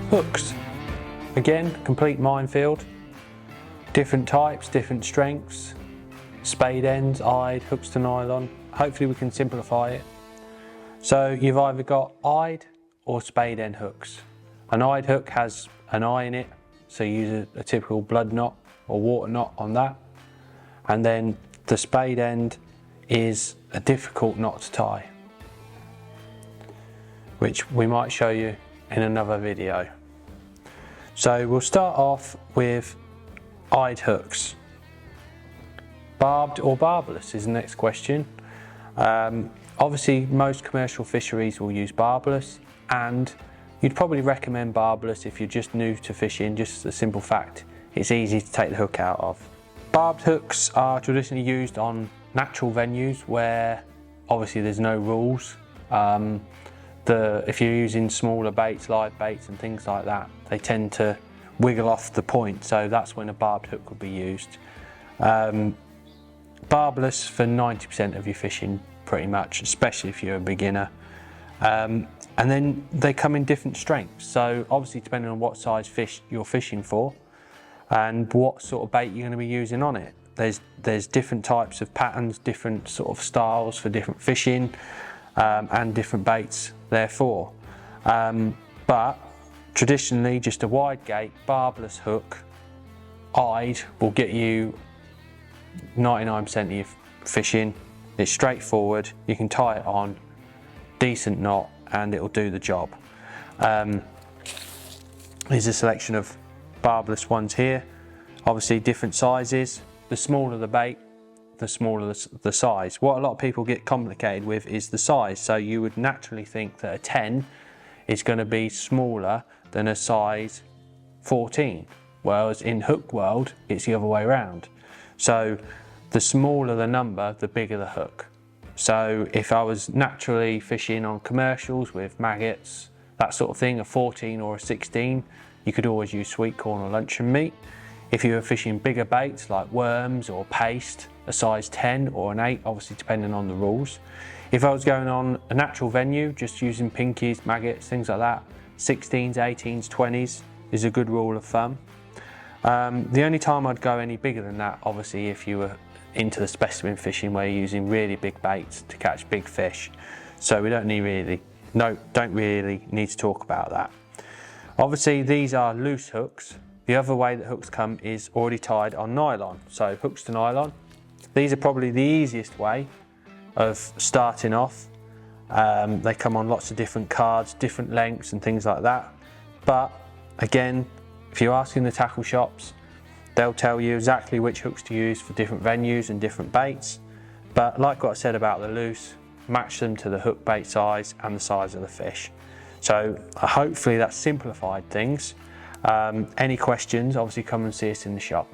Hooks. Again, complete minefield. Different types, different strengths. Spade ends, eyed, hooks to nylon. Hopefully we can simplify it. So you've either got eyed or spade end hooks. An eyed hook has an eye in it, so you use a typical blood knot or water knot on that. And then the spade end is a difficult knot to tie, which we might show you in another video. So we'll start off with eyed hooks. Barbed or barbless is the next question. Obviously most commercial fisheries will use barbless, and you'd probably recommend barbless if you're just new to fishing, just a simple fact, it's easy to take the hook out of. Barbed hooks are traditionally used on natural venues where obviously there's no rules. If you're using smaller baits, live baits and things like that, they tend to wiggle off the point, so that's when a barbed hook would be used. Barbless for 90% of your fishing pretty much, especially if you're a beginner. And then they come in different strengths, so obviously depending on what size fish you're fishing for and what sort of bait you're going to be using on it. There's different types of patterns, different sort of styles for different fishing, and different baits therefore. But traditionally just a wide gate barbless hook, eyed, will get you 99% of your fishing. It's straightforward, you can tie it on, decent knot, and it'll do the job. Here's a selection of barbless ones here. Obviously different sizes. The smaller the bait, the smaller the size. What a lot of people get complicated with is the size. So you would naturally think that a 10 is going to be smaller than a size 14. Whereas in hook world, it's the other way around. So the smaller the number, the bigger the hook. So if I was naturally fishing on commercials with maggots, that sort of thing, a 14 or a 16, you could always use sweetcorn or luncheon meat. If you were fishing bigger baits like worms or paste, a size 10 or an 8, obviously depending on the rules. If I was going on a natural venue, just using pinkies, maggots, things like that, 16s, 18s, 20s is a good rule of thumb. The only time I'd go any bigger than that, obviously if you were into the specimen fishing where you're using really big baits to catch big fish. So we don't really need to talk about that. Obviously these are loose hooks. The other way that hooks come is already tied on nylon. So hooks to nylon. These are probably the easiest way of starting off. They come on lots of different cards, different lengths and things like that. But again, if you're asking the tackle shops, they'll tell you exactly which hooks to use for different venues and different baits. But like what I said about the loose, match them to the hook bait size and the size of the fish. So hopefully that simplified things. Any questions, obviously come and see us in the shop.